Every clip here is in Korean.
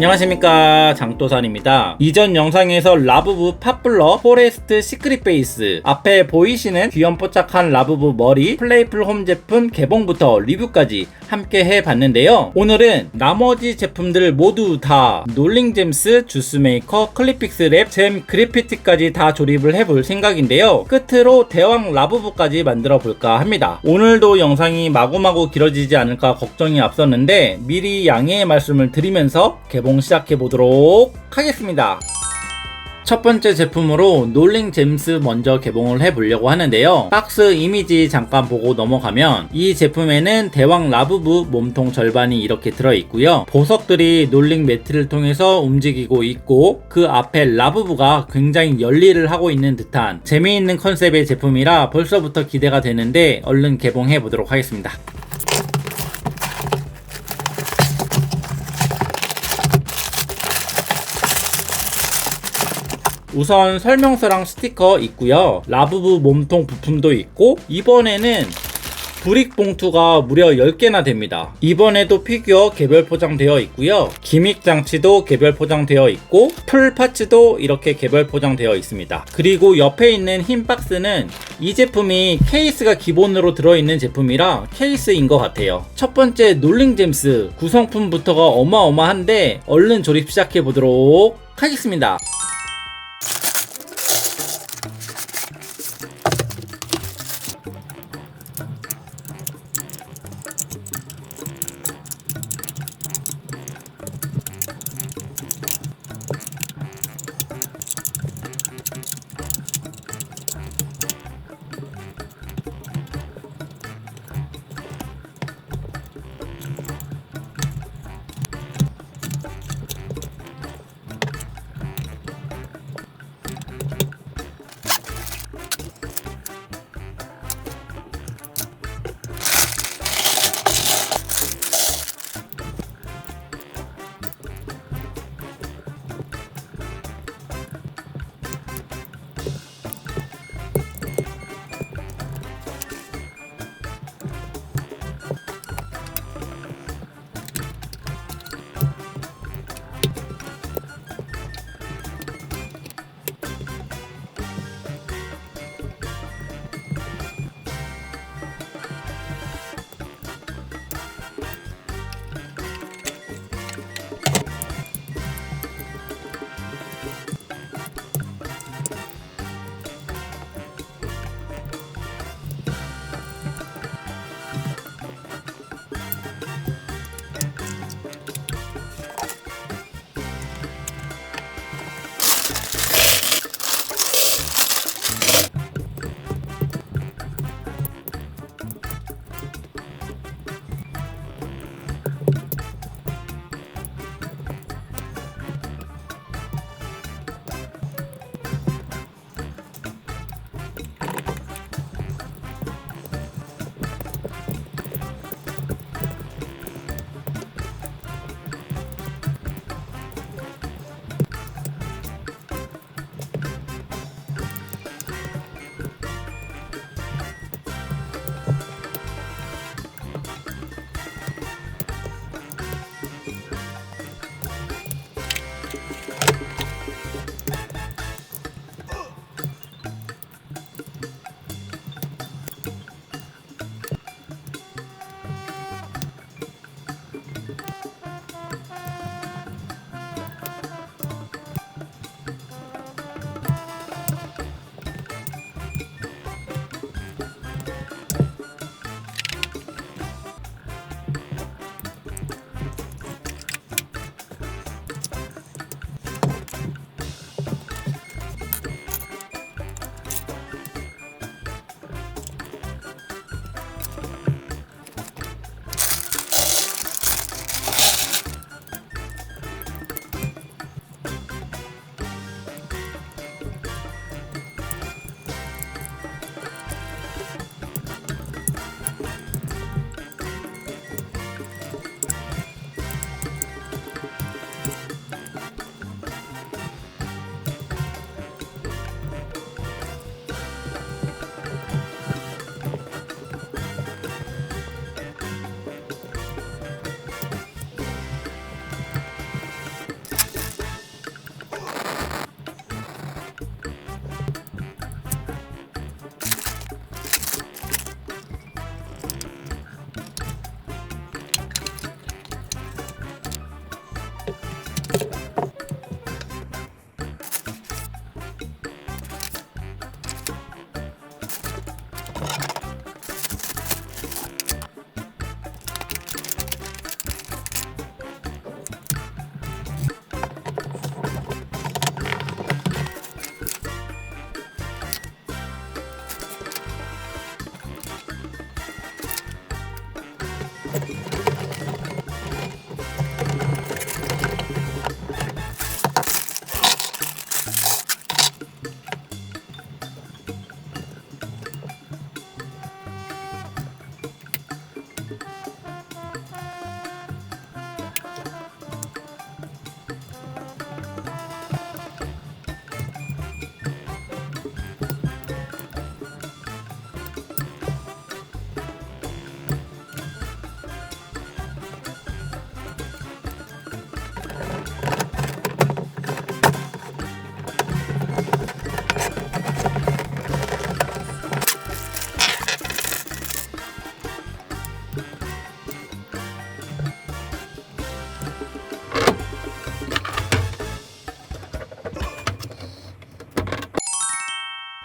안녕하십니까, 장도산입니다. 이전 영상에서 라부부 팝블러 포레스트 시크릿 베이스 앞에 보이시는 귀염뽀짝한 라부부 머리 플레이풀 홈 제품 개봉부터 리뷰까지 함께 해봤는데요. 오늘은 나머지 제품들 모두 다 놀링잼스, 주스메이커, 클립픽스 랩, 잼 그래피티까지 다 조립을 해볼 생각인데요. 끝으로 대왕 라부부까지 만들어 볼까 합니다. 오늘도 영상이 마구마구 길어지지 않을까 걱정이 앞섰는데 미리 양해의 말씀을 드리면서 개봉 시작해 보도록 하겠습니다. 첫 번째 제품으로 놀링잼스 먼저 개봉을 해보려고 하는데요. 박스 이미지 잠깐 보고 넘어가면 이 제품에는 대왕 라부부 몸통 절반이 이렇게 들어있고요. 보석들이 놀링 매트를 통해서 움직이고 있고 그 앞에 라부부가 굉장히 열일을 하고 있는 듯한 재미있는 컨셉의 제품이라 벌써부터 기대가 되는데 얼른 개봉해 보도록 하겠습니다. 우선 설명서랑 스티커 있고요. 라부부 몸통 부품도 있고 이번에는 브릭 봉투가 무려 10개나 됩니다. 이번에도 피규어 개별 포장되어 있고요. 기믹 장치도 개별 포장되어 있고 풀 파츠도 이렇게 개별 포장되어 있습니다. 그리고 옆에 있는 흰 박스는 이 제품이 케이스가 기본으로 들어있는 제품이라 케이스인 것 같아요. 첫 번째 놀링잼스 구성품부터가 어마어마한데 얼른 조립 시작해 보도록 하겠습니다.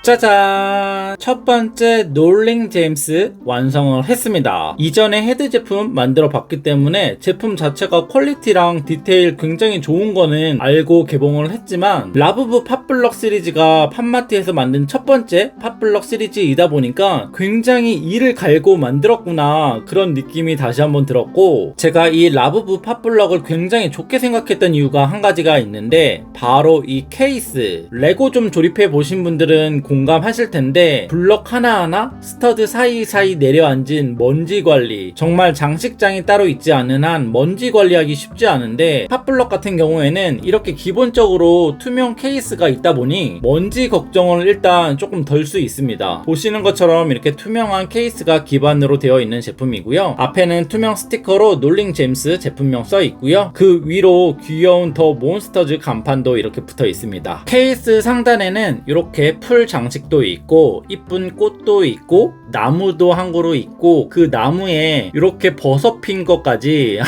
짜잔! 첫 번째 놀링 제임스 완성을 했습니다. 이전에 헤드 제품 만들어 봤기 때문에 제품 자체가 퀄리티랑 디테일 굉장히 좋은 거는 알고 개봉을 했지만 라부부 팝블럭 시리즈가 팝마트에서 만든 첫 번째 팝블럭 시리즈이다 보니까 굉장히 이를 갈고 만들었구나 그런 느낌이 다시 한번 들었고, 제가 이 라부부 팝블럭을 굉장히 좋게 생각했던 이유가 한 가지가 있는데 바로 이 케이스. 레고 좀 조립해 보신 분들은 공감하실 텐데 블럭 하나하나 스터드 사이사이 내려앉은 먼지 관리, 정말 장식장이 따로 있지 않은 한 먼지 관리하기 쉽지 않은데 팝블럭 같은 경우에는 이렇게 기본적으로 투명 케이스가 있다 보니 먼지 걱정을 일단 조금 덜 수 있습니다. 보시는 것처럼 이렇게 투명한 케이스가 기반으로 되어 있는 제품이고요. 앞에는 투명 스티커로 놀링 제임스 제품명 써 있고요. 그 위로 귀여운 더 몬스터즈 간판도 이렇게 붙어 있습니다. 케이스 상단에는 이렇게 풀 장식도 있고 이쁜 꽃도 있고 나무도 한 그루 있고 그 나무에 이렇게 버섯 핀 것까지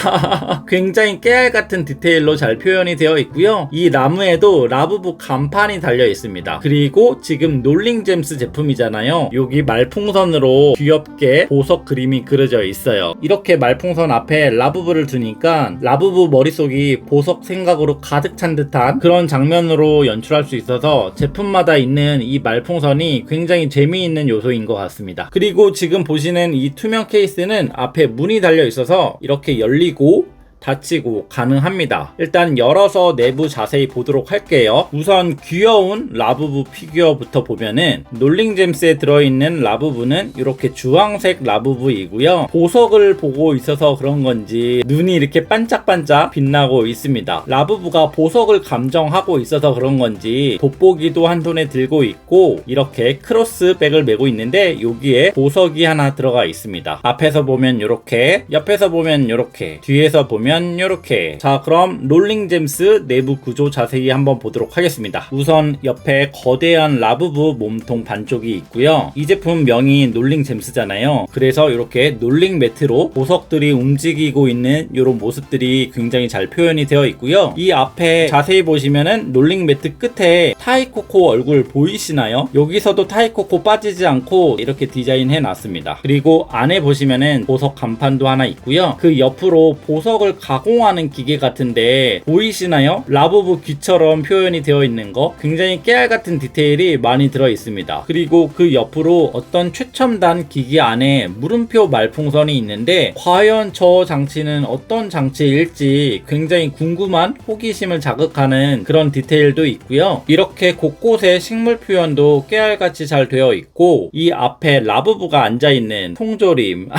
굉장히 깨알 같은 디테일로 잘 표현이 되어 있고요. 이 나무에도 라부부 간판이 달려 있습니다. 그리고 지금 놀링 제임스 제품이잖아요. 여기 말풍선으로 귀엽게 보석 그림이 그려져 있어요. 이렇게 말풍선 앞에 라부부를 두니까 라부부 머릿속이 보석 생각으로 가득 찬 듯한 그런 장면으로 연출할 수 있어서 제품마다 있는 이 말풍선이 굉장히 재미있는 요소인 것 같습니다. 그리고 지금 보시는 이 투명 케이스는 앞에 문이 달려 있어서 이렇게 열리고 닫히고 가능합니다. 일단 열어서 내부 자세히 보도록 할게요. 우선 귀여운 라부부 피규어부터 보면은 놀링 제임스에 들어있는 라부부는 이렇게 주황색 라부부이고요. 보석을 보고 있어서 그런 건지 눈이 이렇게 반짝반짝 빛나고 있습니다. 라부부가 보석을 감정하고 있어서 그런 건지 돋보기도 한 손에 들고 있고 이렇게 크로스백을 메고 있는데 여기에 보석이 하나 들어가 있습니다. 앞에서 보면 이렇게, 옆에서 보면 이렇게, 뒤에서 보면 이렇게. 자, 그럼 놀링 제임스 내부 구조 자세히 한번 보도록 하겠습니다. 우선 옆에 거대한 라부부 몸통 반쪽이 있고요. 이 제품 명이 놀링 제임스잖아요. 그래서 이렇게 놀링 매트로 보석들이 움직이고 있는 이런 모습들이 굉장히 잘 표현이 되어 있고요. 이 앞에 자세히 보시면은 놀링 매트 끝에 타이코코 얼굴 보이시나요? 여기서도 타이코코 빠지지 않고 이렇게 디자인해 놨습니다. 그리고 안에 보시면은 보석 간판도 하나 있고요. 그 옆으로 보석을 가공하는 기계 같은데 보이시나요? 라부부 귀처럼 표현이 되어 있는 거, 굉장히 깨알 같은 디테일이 많이 들어 있습니다. 그리고 그 옆으로 어떤 최첨단 기기 안에 물음표 말풍선이 있는데 과연 저 장치는 어떤 장치일지 굉장히 궁금한 호기심을 자극하는 그런 디테일도 있고요. 이렇게 곳곳에 식물 표현도 깨알같이 잘 되어 있고 이 앞에 라부부가 앉아있는 통조림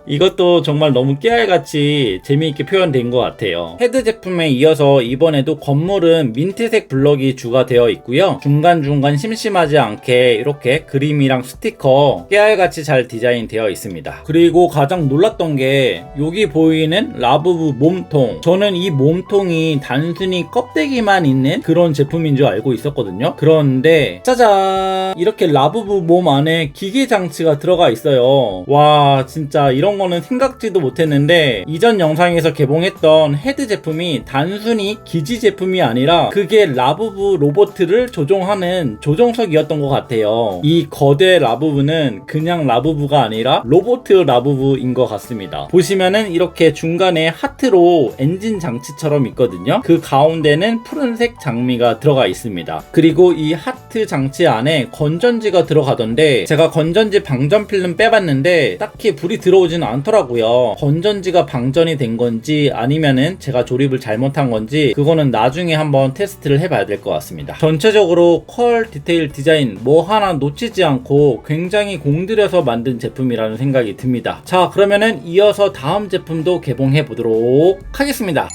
이것도 정말 너무 깨알같이 재미있게 표현된 것 같아요. 헤드 제품에 이어서 이번에도 건물은 민트색 블럭이 주가 되어 있고요. 중간중간 심심하지 않게 이렇게 그림이랑 스티커 깨알같이 잘 디자인 되어 있습니다. 그리고 가장 놀랐던 게 여기 보이는 라부부 몸통, 저는 이 몸통이 단순히 껍데기만 있는 그런 제품인 줄 알고 있었거든요. 그런데 짜잔, 이렇게 라부부 몸 안에 기계 장치가 들어가 있어요. 와, 진짜 이런 거는 생각지도 못했는데 이전 영상에서 개봉했던 헤드 제품이 단순히 기지 제품이 아니라 그게 라부부 로봇을 조종하는 조종석이었던 것 같아요. 이 거대 라부부는 그냥 라부부가 아니라 로봇 라부부인 것 같습니다. 보시면은 이렇게 중간에 하트로 엔진 장치처럼 있거든요. 그 가운데는 푸른색 장미가 들어가 있습니다. 그리고 이 하트 장치 안에 건전지가 들어가던데 제가 건전지 방전 필름 빼봤는데 딱히 불이 들어오지는 않더라고요. 건전지가 방전이 된 건지 아니면은 제가 조립을 잘못한 건지 그거는 나중에 한번 테스트를 해봐야 될 것 같습니다. 전체적으로 컬 디테일 디자인 뭐 하나 놓치지 않고 굉장히 공들여서 만든 제품이라는 생각이 듭니다. 자, 그러면은 이어서 다음 제품도 개봉해 보도록 하겠습니다.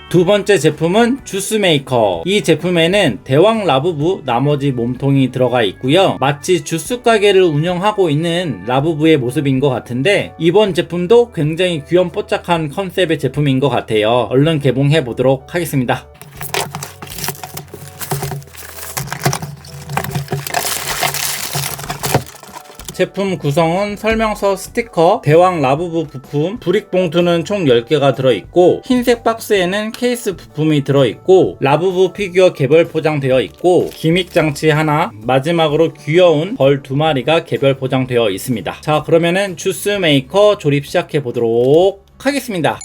두 번째 제품은 주스 메이커. 이 제품에는 대왕 라부부 나머지 몸통이 들어가 있고요. 마치 주스 가게를 운영하고 있는 라부부의 모습인 것 같은데 이번 제품도 굉장히 귀염뽀짝한 컨셉의 제품인 것 같아요. 얼른 개봉해 보도록 하겠습니다. 제품 구성은 설명서, 스티커, 대왕 라부부 부품, 브릭 봉투는 총 10개가 들어있고 흰색 박스에는 케이스 부품이 들어있고 라부부 피규어 개별 포장되어 있고 기믹 장치 하나, 마지막으로 귀여운 벌 2마리가 개별 포장되어 있습니다. 자, 그러면은 주스 메이커 조립 시작해 보도록 하겠습니다.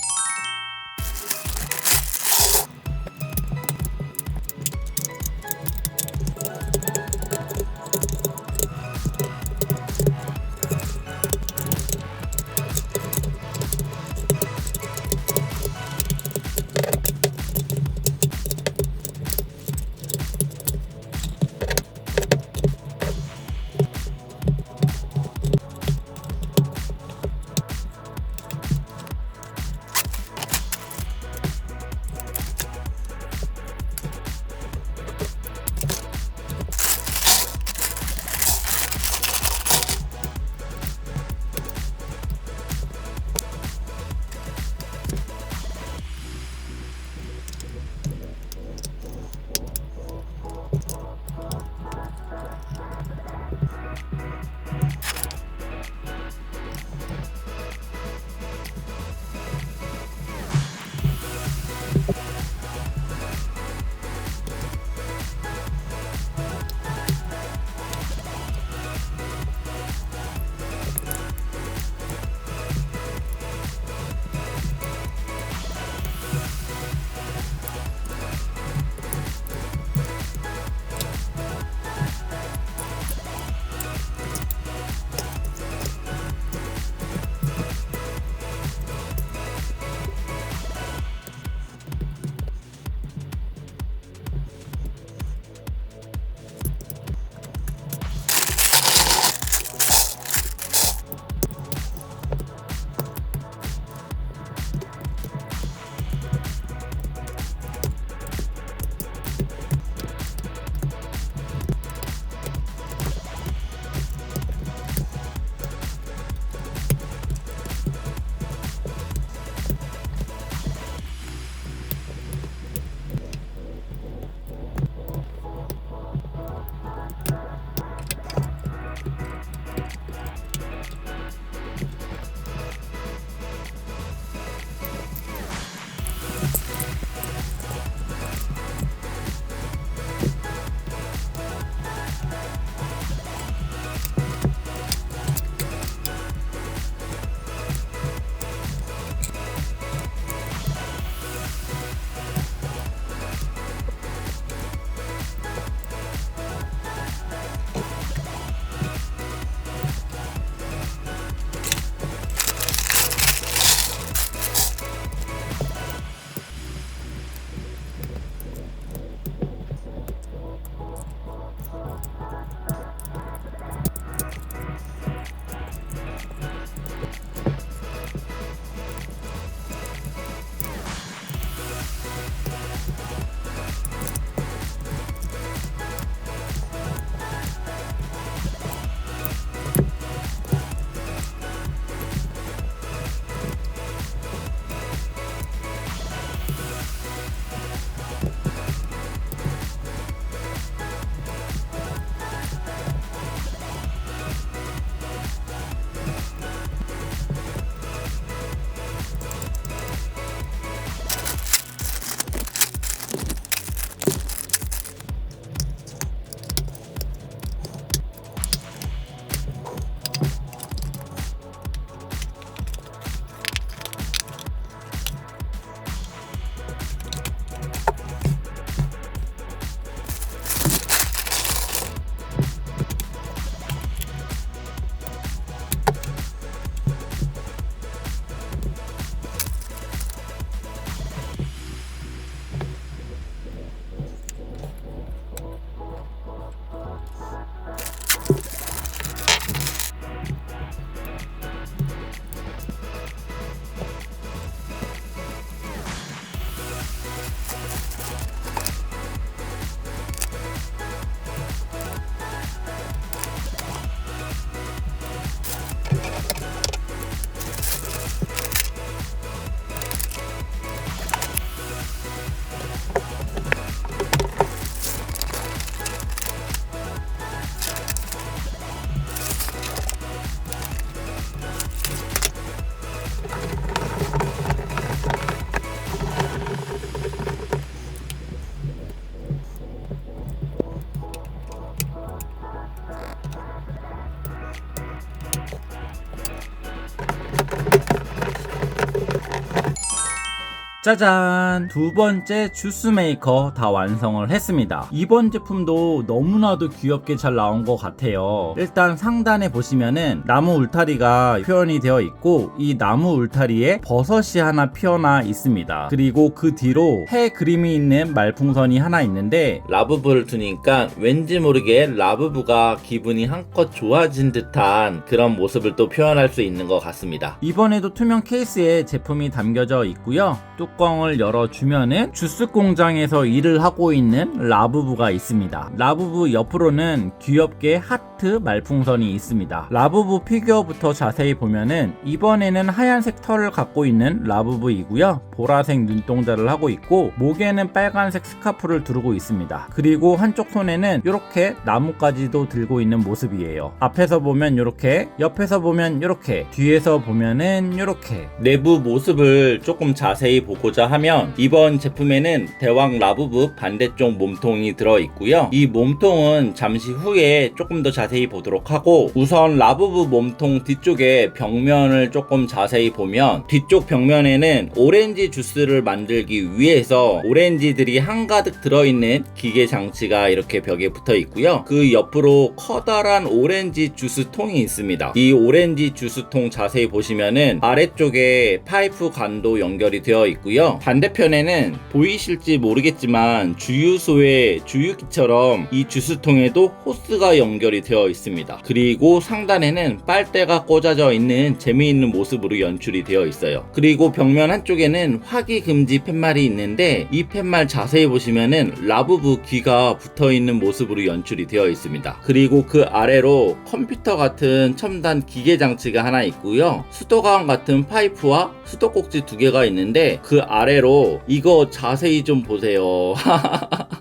짜잔! 두 번째 주스 메이커 다 완성을 했습니다. 이번 제품도 너무나도 귀엽게 잘 나온 것 같아요. 일단 상단에 보시면은 나무 울타리가 표현이 되어 있고, 이 나무 울타리에 버섯이 하나 피어나 있습니다. 그리고 그 뒤로 해 그림이 있는 말풍선이 하나 있는데, 라부부를 두니까 왠지 모르게 라부부가 기분이 한껏 좋아진 듯한 그런 모습을 또 표현할 수 있는 것 같습니다. 이번에도 투명 케이스에 제품이 담겨져 있고요. 뚜껑을 열어주면은 주스 공장에서 일을 하고 있는 라부부가 있습니다. 라부부 옆으로는 귀엽게 하트 말풍선이 있습니다. 라부부 피규어부터 자세히 보면은 이번에는 하얀색 털을 갖고 있는 라부부이고요. 보라색 눈동자를 하고 있고, 목에는 빨간색 스카프를 두르고 있습니다. 그리고 한쪽 손에는 이렇게 나뭇가지도 들고 있는 모습이에요. 앞에서 보면 이렇게, 옆에서 보면 이렇게, 뒤에서 보면은 이렇게. 내부 모습을 조금 자세히 보고자 하면 이번 제품에는 대왕 라부부 반대쪽 몸통이 들어있고요. 이 몸통은 잠시 후에 조금 더 자세히 보도록 하고, 우선 라부부 몸통 뒤쪽에 벽면을 조금 자세히 보면 뒤쪽 벽면에는 오렌지 주스를 만들기 위해서 오렌지들이 한가득 들어있는 기계 장치가 이렇게 벽에 붙어 있고요. 그 옆으로 커다란 오렌지 주스 통이 있습니다. 이 오렌지 주스 통 자세히 보시면은 아래쪽에 파이프 관도 연결이 되어 있고요. 반대편에는 보이실지 모르겠지만 주유소의 주유기처럼 이 주스통에도 호스가 연결이 되어 있습니다. 그리고 상단에는 빨대가 꽂아져 있는 재미있는 모습으로 연출이 되어 있어요. 그리고 벽면 한쪽에는 화기 금지 팻말이 있는데, 이 팻말 자세히 보시면은 라부부 귀가 붙어있는 모습으로 연출이 되어 있습니다. 그리고 그 아래로 컴퓨터 같은 첨단 기계 장치가 하나 있고요. 수도관 같은 파이프와 수도꼭지 두 개가 있는데, 그 아래로 이거 자세히 좀 보세요.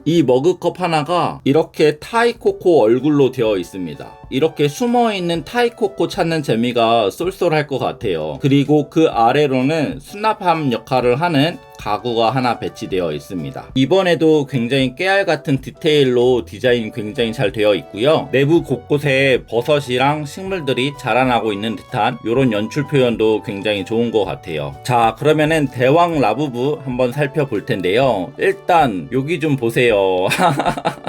이 머그컵 하나가 이렇게 타이코코 얼굴로 되어 있습니다. 이렇게 숨어있는 타이코코 찾는 재미가 쏠쏠할 것 같아요. 그리고 그 아래로는 수납함 역할을 하는 가구가 하나 배치되어 있습니다. 이번에도 굉장히 깨알 같은 디테일로 디자인 굉장히 잘 되어 있고요. 내부 곳곳에 버섯이랑 식물들이 자라나고 있는 듯한 이런 연출 표현도 굉장히 좋은 것 같아요. 자, 그러면은 대왕 라부부 한번 살펴볼 텐데요. 일단 여기 좀 보세요.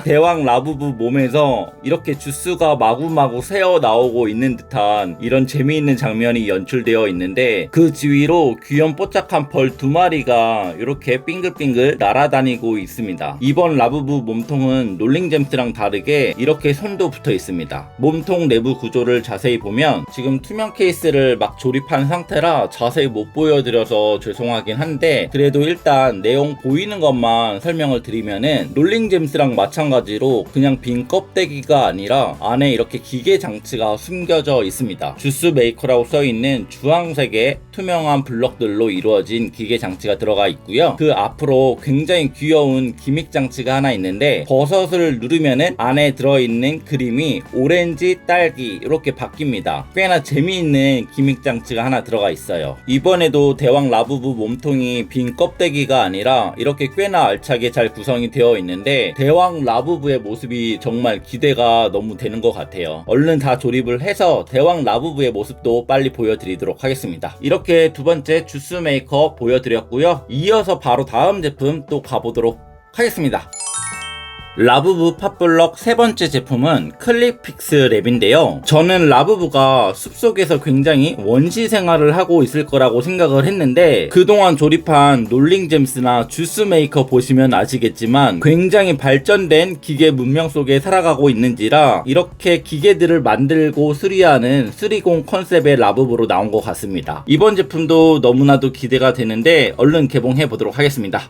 대왕 라부부 몸에서 이렇게 주스가 마구마구 새어 나오고 있는 듯한 이런 재미있는 장면이 연출되어 있는데, 그 지위로 귀염뽀짝한 벌 두 마리가 이렇게 빙글빙글 날아다니고 있습니다. 이번 라부부 몸통은 롤링잼스랑 다르게 이렇게 손도 붙어 있습니다. 몸통 내부 구조를 자세히 보면 지금 투명 케이스를 막 조립한 상태라 자세히 못 보여드려서 죄송하긴 한데, 그래도 일단 내용 보이는 것만 설명을 드리면은 롤링잼스랑 마찬가지로 그냥 빈 껍데기가 아니라 안에 이렇게 기계 장치가 숨겨져 있습니다. 주스 메이커라고 써있는 주황색의 투명한 블럭들로 이루어진 기계 장치가 들어가 있고요. 그 앞으로 굉장히 귀여운 기믹 장치가 하나 있는데, 버섯을 누르면은 안에 들어있는 그림이 오렌지, 딸기 이렇게 바뀝니다. 꽤나 재미있는 기믹 장치가 하나 들어가 있어요. 이번에도 대왕 라부부 몸통이 빈 껍데기가 아니라 이렇게 꽤나 알차게 잘 구성이 되어 있는데, 대왕 라부부의 모습이 정말 기대가 너무 되는 것 같아요. 얼른 다 조립을 해서 대왕 라부부의 모습도 빨리 보여드리도록 하겠습니다. 이렇게 두 번째 주스 메이커 보여드렸고요. 이어서 바로 다음 제품 또 가보도록 하겠습니다. 라부부 팝블럭 세 번째 제품은 클릭픽스 랩인데요. 저는 라부부가 숲속에서 굉장히 원시 생활을 하고 있을 거라고 생각을 했는데, 그동안 조립한 롤링잼스나 주스메이커 보시면 아시겠지만 굉장히 발전된 기계 문명 속에 살아가고 있는지라 이렇게 기계들을 만들고 수리하는 3D 컨셉의 라부부로 나온 것 같습니다. 이번 제품도 너무나도 기대가 되는데 얼른 개봉해 보도록 하겠습니다.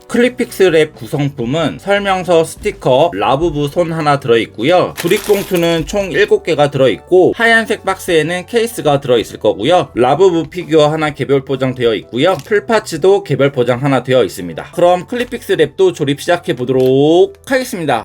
클릭픽스 랩 구성품은 설명서, 스티커, 라부부 손 하나 들어있고요. 조립봉투는 총 7개가 들어있고, 하얀색 박스에는 케이스가 들어있을 거고요. 라부부 피규어 하나 개별 포장되어 있고요. 풀파츠도 개별 포장 하나 되어 있습니다. 그럼 클릭픽스 랩도 조립 시작해 보도록 하겠습니다.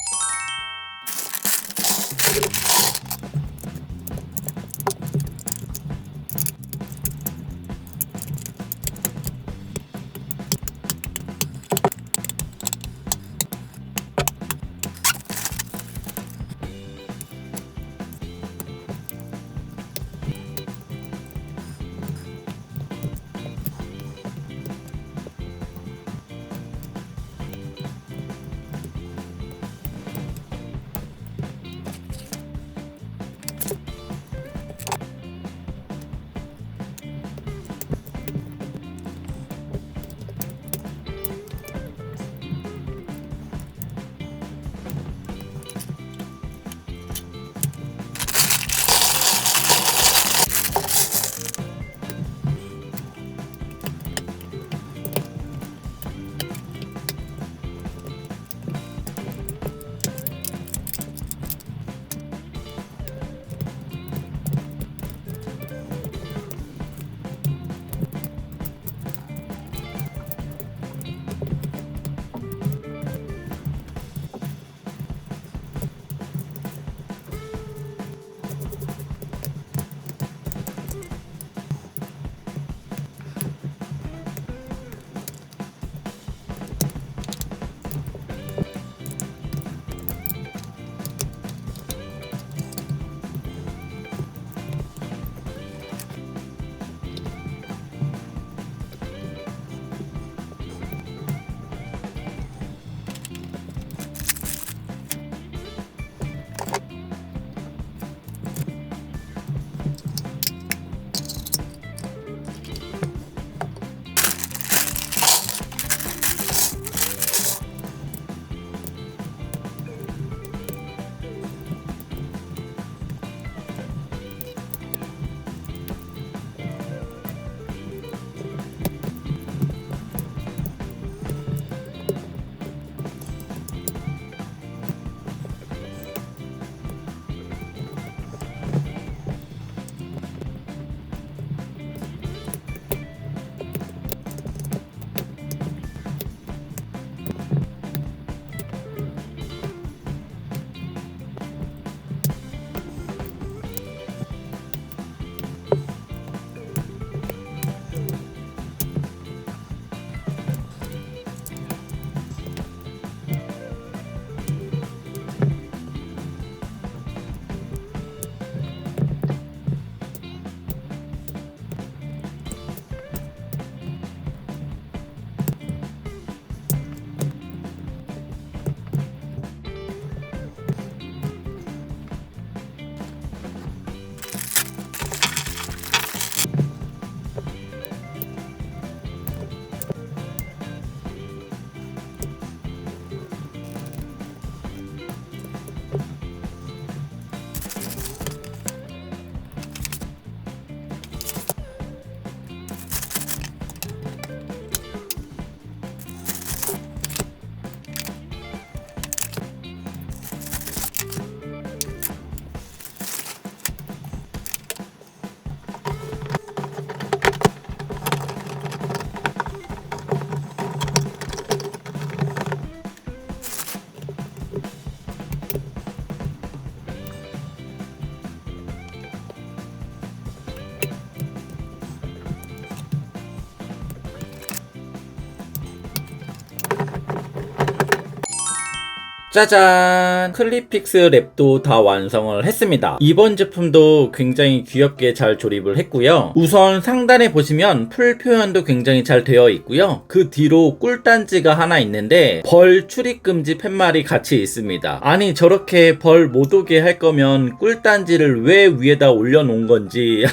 짜잔! 클립픽스 랩도 다 완성을 했습니다. 이번 제품도 굉장히 귀엽게 잘 조립을 했고요. 우선 상단에 보시면 풀 표현도 굉장히 잘 되어 있고요. 그 뒤로 꿀단지가 하나 있는데 벌 출입금지 팻말이 같이 있습니다. 아니 저렇게 벌 못 오게 할 거면 꿀단지를 왜 위에다 올려놓은 건지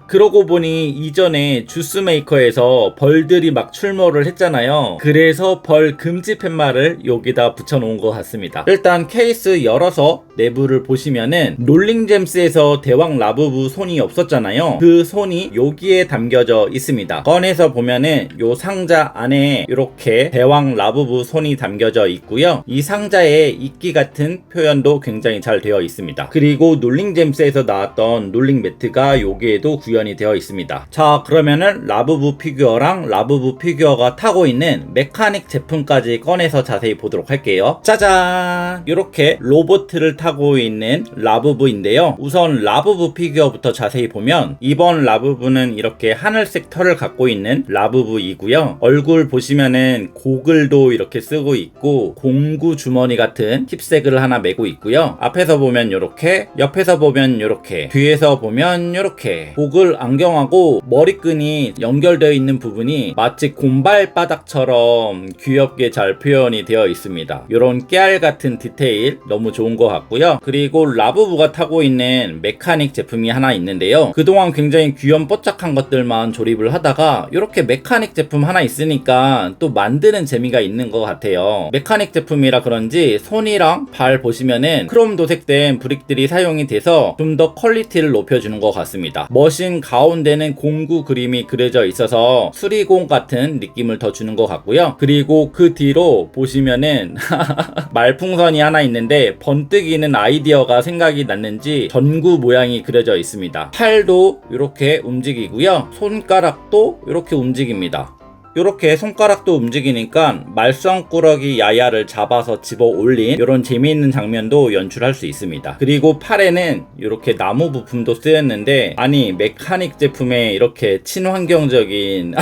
그러고 보니 이전에 주스 메이커에서 벌들이 막 출몰을 했잖아요. 그래서 벌 금지 팻말을 여기다 붙여놓은 것 같습니다. 일단 케이스 열어서 내부를 보시면은 롤링잼스에서 대왕 라부부 손이 없었잖아요. 그 손이 여기에 담겨져 있습니다. 꺼내서 보면은 요 상자 안에 이렇게 대왕 라부부 손이 담겨져 있고요. 이 상자에 이끼 같은 표현도 굉장히 잘 되어 있습니다. 그리고 롤링잼스에서 나왔던 롤링 매트가 여기에도 구현이 되어 있습니다. 자, 그러면은 라부부 피규어랑 라부부 피규어가 타고 있는 메카닉 제품까지 꺼내서 자세히 보도록 할게요. 짜잔! 이렇게 로봇을 타고 있는 라부부인데요. 우선 라부부 피규어부터 자세히 보면 이번 라부부는 이렇게 하늘색 털을 갖고 있는 라부부이고요. 얼굴 보시면은 고글도 이렇게 쓰고 있고 공구 주머니 같은 힙색을 하나 메고 있고요. 앞에서 보면 이렇게, 옆에서 보면 이렇게, 뒤에서 보면 이렇게 고글 안경하고 머리끈이 연결되어 있는 부분이 마치 곰발바닥처럼 귀엽게 잘 표현이 되어 있습니다. 이런 깨알 같은 디테일 너무 좋은 것 같고요. 그리고 라부부가 타고 있는 메카닉 제품이 하나 있는데요. 그동안 굉장히 귀염뽀짝한 것들만 조립을 하다가 이렇게 메카닉 제품 하나 있으니까 또 만드는 재미가 있는 것 같아요. 메카닉 제품이라 그런지 손이랑 발 보시면은 크롬 도색된 브릭들이 사용이 돼서 좀 더 퀄리티를 높여주는 것 같습니다. 머신 가운데는 공구 그림이 그려져 있어서 수리공 같은 느낌을 더 주는 것 같고요. 그리고 그 뒤로 보시면은 말풍선이 하나 있는데 번뜩이는 아이디어가 생각이 났는지 전구 모양이 그려져 있습니다. 팔도 이렇게 움직이고요. 손가락도 이렇게 움직입니다. 이렇게 손가락도 움직이니까 말썽꾸러기 야야를 잡아서 집어 올린 이런 재미있는 장면도 연출할 수 있습니다. 그리고 팔에는 이렇게 나무 부품도 쓰였는데 아니 메카닉 제품에 이렇게 친환경적인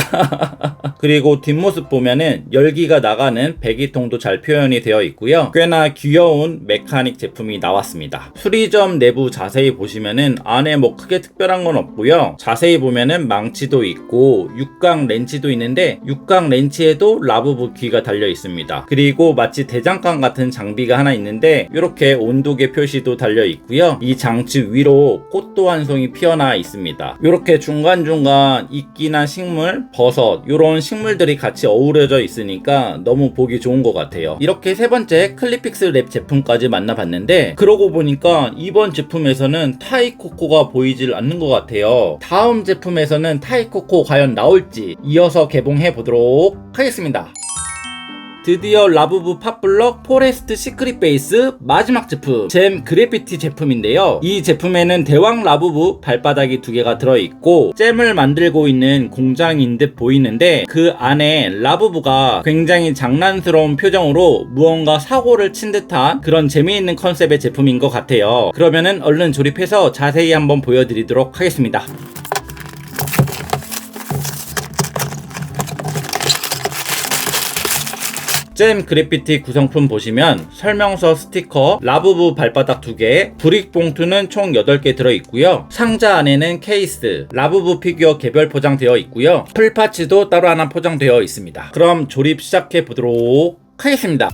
그리고 뒷모습 보면은 열기가 나가는 배기통도 잘 표현이 되어 있고요. 꽤나 귀여운 메카닉 제품이 나왔습니다. 수리점 내부 자세히 보시면은 안에 뭐 크게 특별한 건 없고요. 자세히 보면은 망치도 있고 육각 렌치도 있는데 육각 렌치에도 라부부 귀가 달려 있습니다. 그리고 마치 대장간 같은 장비가 하나 있는데 이렇게 온도계 표시도 달려 있고요. 이 장치 위로 꽃도 한 송이 피어나 있습니다. 이렇게 중간중간 이끼나 식물, 버섯 이런 식물들이 같이 어우러져 있으니까 너무 보기 좋은 것 같아요. 이렇게 세 번째 클립픽스 랩 제품까지 만나봤는데 그러고 보니까 이번 제품에서는 타이코코가 보이질 않는 것 같아요. 다음 제품에서는 타이코코 과연 나올지 이어서 개봉해 보도록 하겠습니다. 드디어 라부부 팝블럭 포레스트 시크릿 베이스 마지막 제품 잼 그래피티 제품인데요. 이 제품에는 대왕 라부부 발바닥이 2개가 들어있고 잼을 만들고 있는 공장인 듯 보이는데 그 안에 라부부가 굉장히 장난스러운 표정으로 무언가 사고를 친 듯한 그런 재미있는 컨셉의 제품인 것 같아요. 그러면은 얼른 조립해서 자세히 한번 보여드리도록 하겠습니다. 잼 그래피티 구성품 보시면 설명서 스티커, 라부부 발바닥 2개, 브릭 봉투는 총 8개 들어있고요. 상자 안에는 케이스, 라부부 피규어 개별 포장되어 있고요. 풀파츠도 따로 하나 포장되어 있습니다. 그럼 조립 시작해 보도록 하겠습니다.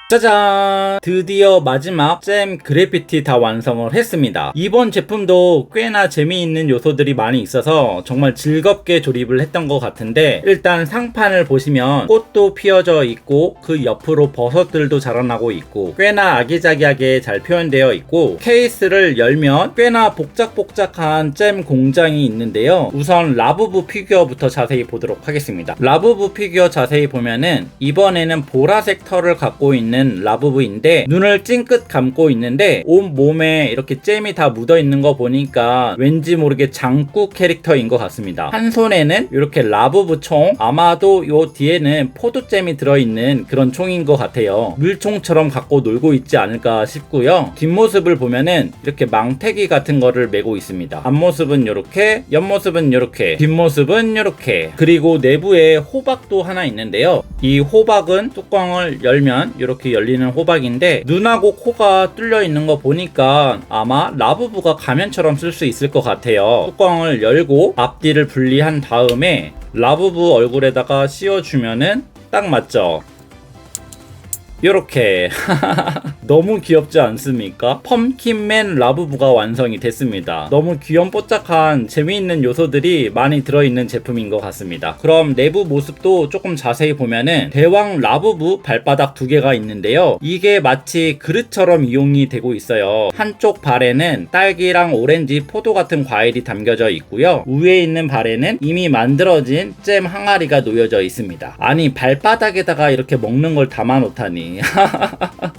짜잔! 드디어 마지막 잼 그래피티 다 완성을 했습니다. 이번 제품도 꽤나 재미있는 요소들이 많이 있어서 정말 즐겁게 조립을 했던 것 같은데, 일단 상판을 보시면 꽃도 피어져 있고 그 옆으로 버섯들도 자라나고 있고 꽤나 아기자기하게 잘 표현되어 있고, 케이스를 열면 꽤나 복작복작한 잼 공장이 있는데요. 우선 라부부 피규어부터 자세히 보도록 하겠습니다. 라부부 피규어 자세히 보면은 이번에는 보라색 털을 갖고 있는 라부부인데 눈을 찡긋 감고 있는데 온 몸에 이렇게 잼이 다 묻어 있는 거 보니까 왠지 모르게 장구 캐릭터인 것 같습니다. 한 손에는 이렇게 라부부 총, 아마도 요 뒤에는 포도잼이 들어있는 그런 총인 것 같아요. 물총처럼 갖고 놀고 있지 않을까 싶고요. 뒷모습을 보면은 이렇게 망태기 같은 거를 메고 있습니다. 앞모습은 이렇게, 옆모습은 이렇게, 뒷모습은 이렇게, 그리고 내부에 호박도 하나 있는데요. 이 호박은 뚜껑을 열면 이렇게 열리는 호박인데 눈하고 코가 뚫려 있는 거 보니까 아마 라부부가 가면처럼 쓸 수 있을 것 같아요. 뚜껑을 열고 앞뒤를 분리한 다음에 라부부 얼굴에다가 씌워주면은 딱 맞죠? 요렇게 너무 귀엽지 않습니까? 펌킨맨 라부부가 완성이 됐습니다. 너무 귀염뽀짝한 재미있는 요소들이 많이 들어있는 제품인 것 같습니다. 그럼 내부 모습도 조금 자세히 보면은 대왕 라부부 발바닥 2개가 있는데요. 이게 마치 그릇처럼 이용이 되고 있어요. 한쪽 발에는 딸기랑 오렌지, 포도 같은 과일이 담겨져 있고요. 위에 있는 발에는 이미 만들어진 잼 항아리가 놓여져 있습니다. 아니, 발바닥에다가 이렇게 먹는 걸 담아 놓다니.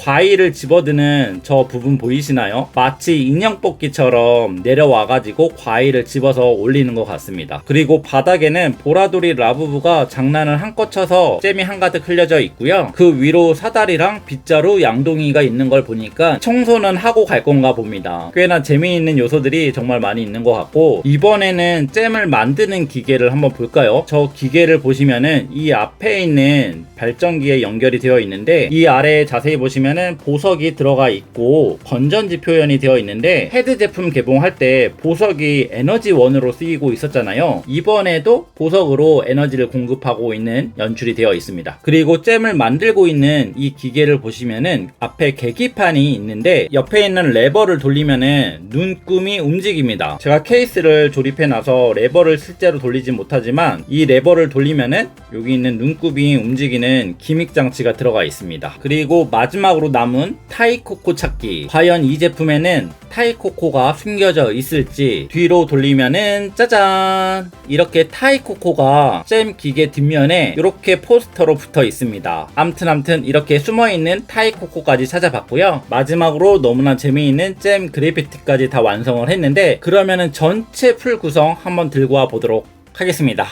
과일을 집어드는 저 부분 보이시나요? 마치 인형 뽑기처럼 내려와가지고 과일을 집어서 올리는 것 같습니다. 그리고 바닥에는 보라돌이 라부부가 장난을 한껏 쳐서 잼이 한가득 흘려져 있고요. 그 위로 사다리랑 빗자루 양동이가 있는 걸 보니까 청소는 하고 갈 건가 봅니다. 꽤나 재미있는 요소들이 정말 많이 있는 것 같고, 이번에는 잼을 만드는 기계를 한번 볼까요? 저 기계를 보시면은 이 앞에 있는 발전기에 연결이 되어 있는데, 이 아래에 자세히 보시면은 보석이 들어가 있고 건전지 표현이 되어 있는데, 헤드 제품 개봉할 때 보석이 에너지원으로 쓰이고 있었잖아요. 이번에도 보석으로 에너지를 공급하고 있는 연출이 되어 있습니다. 그리고 잼을 만들고 있는 이 기계를 보시면은 앞에 계기판이 있는데 옆에 있는 레버를 돌리면은 눈금이 움직입니다. 제가 케이스를 조립해 놔서 레버를 실제로 돌리지 못하지만 이 레버를 돌리면은 여기 있는 눈금이 움직이는 기믹 장치가 들어가 있습니다. 그리고 마지막으로 남은 타이코코 찾기. 과연 이 제품에는 타이코코가 숨겨져 있을지 뒤로 돌리면은 짜잔! 이렇게 타이코코가 잼 기계 뒷면에 이렇게 포스터로 붙어 있습니다. 암튼 이렇게 숨어있는 타이코코까지 찾아봤고요. 마지막으로 너무나 재미있는 잼 그래피티까지 다 완성을 했는데, 그러면은 전체 풀 구성 한번 들고 와 보도록 하겠습니다.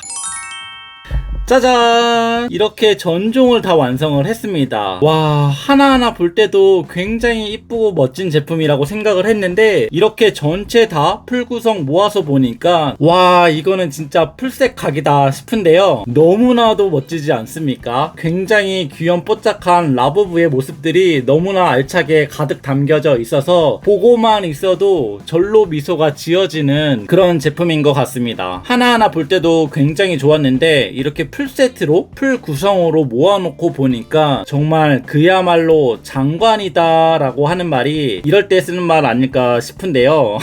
짜잔! 이렇게 전종을 다 완성을 했습니다. 와, 하나하나 볼 때도 굉장히 이쁘고 멋진 제품이라고 생각을 했는데, 이렇게 전체 다 풀구성 모아서 보니까 와, 이거는 진짜 풀색 각이다 싶은데요. 너무나도 멋지지 않습니까? 굉장히 귀염뽀짝한 라부부의 모습들이 너무나 알차게 가득 담겨져 있어서 보고만 있어도 절로 미소가 지어지는 그런 제품인 것 같습니다. 하나하나 볼 때도 굉장히 좋았는데, 이렇게 풀세트로 풀 구성으로 모아놓고 보니까 정말 그야말로 장관이다 라고 하는 말이 이럴 때 쓰는 말 아닐까 싶은데요.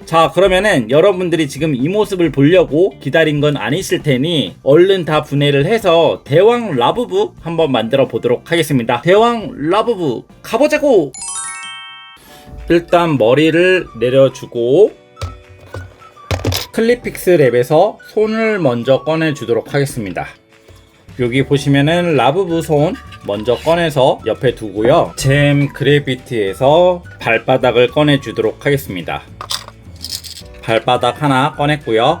자, 그러면은 여러분들이 지금 이 모습을 보려고 기다린 건 아니실 테니 얼른 다 분해를 해서 대왕 라부부 한번 만들어 보도록 하겠습니다. 대왕 라부부 가보자고! 일단 머리를 내려주고 클립픽스 랩에서 손을 먼저 꺼내 주도록 하겠습니다. 여기 보시면은 라부부 손 먼저 꺼내서 옆에 두고요. 잼 그래피티에서 발바닥을 꺼내 주도록 하겠습니다. 발바닥 하나 꺼냈고요.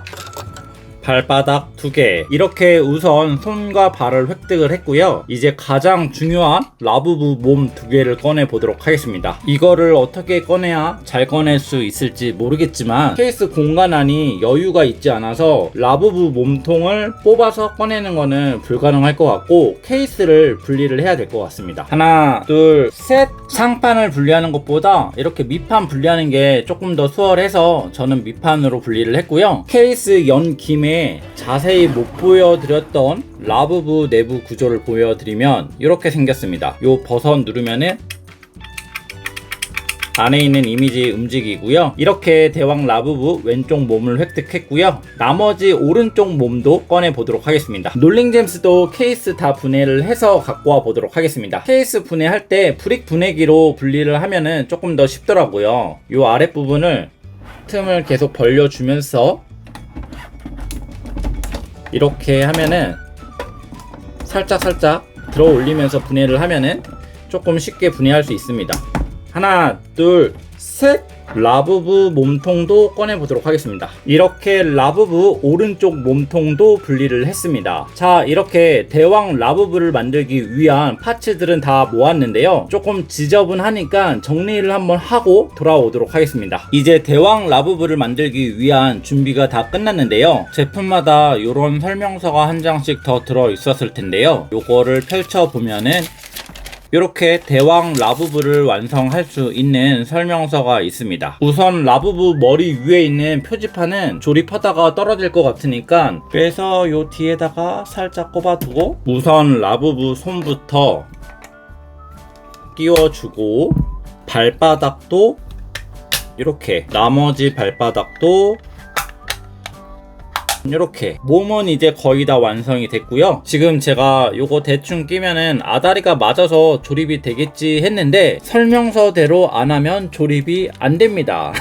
발바닥 2개. 이렇게 우선 손과 발을 획득을 했고요. 이제 가장 중요한 라부부 몸 2개를 꺼내 보도록 하겠습니다. 이거를 어떻게 꺼내야 잘 꺼낼 수 있을지 모르겠지만 케이스 공간 안이 여유가 있지 않아서 라부부 몸통을 뽑아서 꺼내는 거는 불가능할 것 같고, 케이스를 분리를 해야 될 것 같습니다. 하나, 둘, 셋. 상판을 분리하는 것보다 이렇게 밑판 분리하는 게 조금 더 수월해서 저는 밑판으로 분리를 했고요. 케이스 연 김에 전에 자세히 못 보여드렸던 라부부 내부 구조를 보여드리면 이렇게 생겼습니다. 요 버섯 누르면은 안에 있는 이미지 움직이고요. 이렇게 대왕 라부부 왼쪽 몸을 획득했고요. 나머지 오른쪽 몸도 꺼내 보도록 하겠습니다. 놀링잼스도 케이스 다 분해를 해서 갖고 와 보도록 하겠습니다. 케이스 분해할 때 브릭 분해기로 분리를 하면은 조금 더 쉽더라고요. 이 아랫부분을 틈을 계속 벌려주면서 이렇게 하면은 살짝 들어 올리면서 분해를 하면은 조금 쉽게 분해할 수 있습니다. 하나, 둘, 셋! 라부부 몸통도 꺼내보도록 하겠습니다. 이렇게 라부부 오른쪽 몸통도 분리를 했습니다. 자, 이렇게 대왕 라부부를 만들기 위한 파츠들은 다 모았는데요. 조금 지저분하니까 정리를 한번 하고 돌아오도록 하겠습니다. 이제 대왕 라부부를 만들기 위한 준비가 다 끝났는데요. 제품마다 이런 설명서가 한 장씩 더 들어 있었을 텐데요. 요거를 펼쳐보면은 이렇게 대왕 라부부를 완성할 수 있는 설명서가 있습니다. 우선 라부부 머리 위에 있는 표지판은 조립하다가 떨어질 것 같으니까 빼서 요 뒤에다가 살짝 꼽아두고 우선 라부부 손부터 끼워주고 발바닥도 이렇게 나머지 발바닥도 이렇게 몸은 이제 거의 다 완성이 됐고요. 지금 제가 요거 대충 끼면은 아다리가 맞아서 조립이 되겠지 했는데 설명서대로 안 하면 조립이 안 됩니다.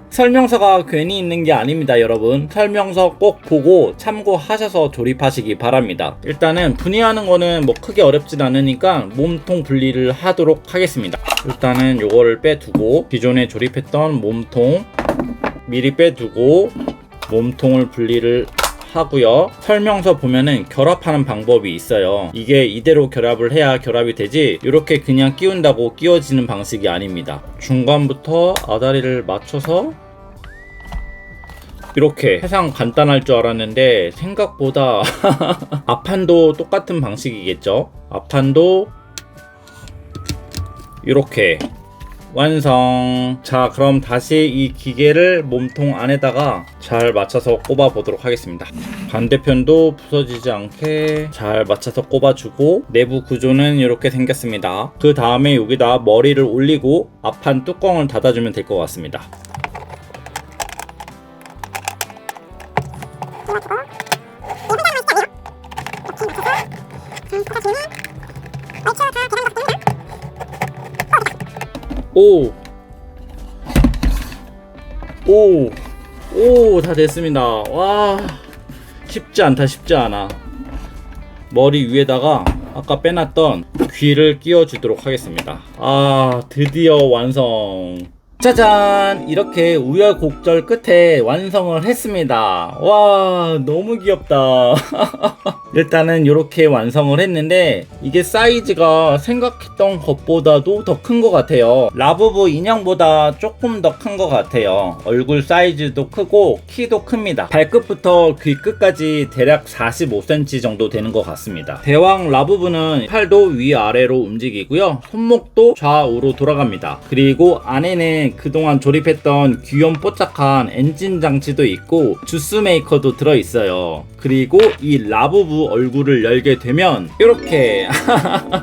설명서가 괜히 있는 게 아닙니다, 여러분. 설명서 꼭 보고 참고하셔서 조립하시기 바랍니다. 일단은 분해하는 거는 뭐 크게 어렵진 않으니까 몸통 분리를 하도록 하겠습니다. 일단은 요거를 빼두고 기존에 조립했던 몸통 미리 빼두고 몸통을 분리를 하고요. 설명서 보면은 결합하는 방법이 있어요. 이게 이대로 결합을 해야 결합이 되지 이렇게 그냥 끼운다고 끼워지는 방식이 아닙니다. 중간부터 아다리를 맞춰서 이렇게 세상 간단할 줄 알았는데 생각보다 앞판도 똑같은 방식이겠죠. 앞판도 이렇게 완성. 자, 그럼 다시 이 기계를 몸통 안에다가 잘 맞춰서 꼽아 보도록 하겠습니다. 반대편도 부서지지 않게 잘 맞춰서 꼽아주고 내부 구조는 이렇게 생겼습니다. 그 다음에 여기다 머리를 올리고 앞판 뚜껑을 닫아주면 될 것 같습니다. 다 됐습니다. 와, 쉽지 않아. 머리 위에다가 아까 빼놨던 귀를 끼워주도록 하겠습니다. 드디어 완성. 짜잔! 이렇게 우여곡절 끝에 완성을 했습니다. 와, 너무 귀엽다. 일단은 이렇게 완성을 했는데 이게 사이즈가 생각했던 것보다도 더 큰 것 같아요. 라부부 인형보다 조금 더 큰 것 같아요. 얼굴 사이즈도 크고 키도 큽니다. 발끝부터 귀 끝까지 대략 45cm 정도 되는 것 같습니다. 대왕 라부부는 팔도 위아래로 움직이고요. 손목도 좌우로 돌아갑니다. 그리고 안에는 그동안 조립했던 귀염 뽀짝한 엔진 장치도 있고 주스 메이커도 들어있어요. 그리고 이 라부부 얼굴을 열게 되면 이렇게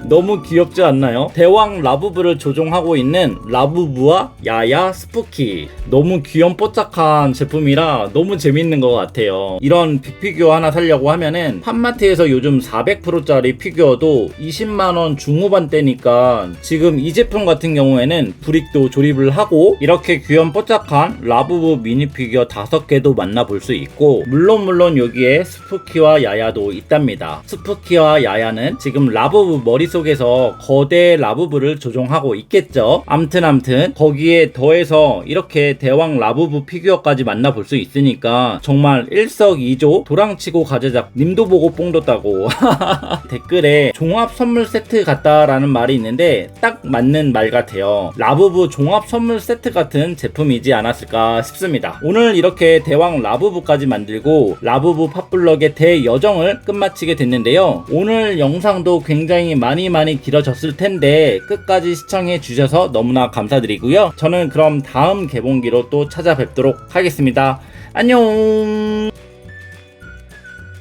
너무 귀엽지 않나요? 대왕 라부부를 조종하고 있는 라부부와 야야 스푸키. 너무 귀염 뽀짝한 제품이라 너무 재밌는 것 같아요. 이런 빅피규어 하나 사려고 하면은 판마트에서 요즘 400%짜리 피규어도 20만원 중후반대니까 지금 이 제품 같은 경우에는 브릭도 조립을 하고 이렇게 귀염 뽀짝한 라부부 미니 피규어 5개도 만나볼 수 있고 물론 여기에 스푸키와 야야도 있답니다. 스푸키와 야야는 지금 라부부 머릿속에서 거대 라부부를 조종하고 있겠죠. 암튼 거기에 더해서 이렇게 대왕 라부부 피규어까지 만나볼 수 있으니까 정말 일석이조 도랑치고 가재작 님도 보고 뽕도 따고. 댓글에 종합 선물 세트 같다라는 말이 있는데 딱 맞는 말 같아요. 라부부 종합 선물 세트 같은 제품이지 않았을까 싶습니다. 오늘 이렇게 대왕 라부부까지 만들고 라부부 팝블럭의 대여정을 끝마치게 됐는데요. 오늘 영상도 굉장히 많이 길어졌을 텐데 끝까지 시청해 주셔서 너무나 감사드리고요. 저는 그럼 다음 개봉기로 또 찾아뵙도록 하겠습니다. 안녕.